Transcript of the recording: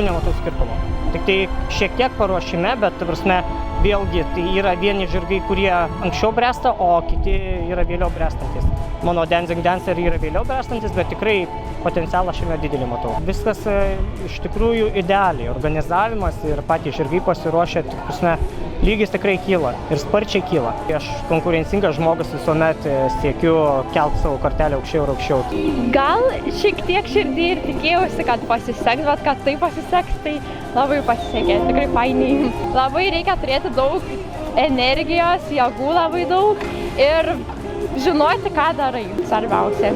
jokių nematau skirtumų. Tik tai šiek tiek paruošime, bet, ta prasme, vėlgi, tai yra vieni žirgai, kurie anksčiau bręsta, o kiti yra vėliau bręstantis. Mano Dancing Dancer yra vėliau bręstantis, bet tikrai potencialą šiame didelį matau. Viskas iš tikrųjų idealiai. Organizavimas ir patys žirgai pasiruošę, lygis tikrai kyla ir sparčiai kyla. Aš konkurencingas žmogus visuomet siekiu kelti savo kartelę aukščiau ir aukščiau. Gal šiek tiek širdį ir tikėjausi, kad pasiseks, bet kad tai pasiseks, tai labai pasisekė, tikrai fainiai. Labai reikia turėti daug energijos, jėgų labai daug ir žinoti, ką darai, svarbiausia.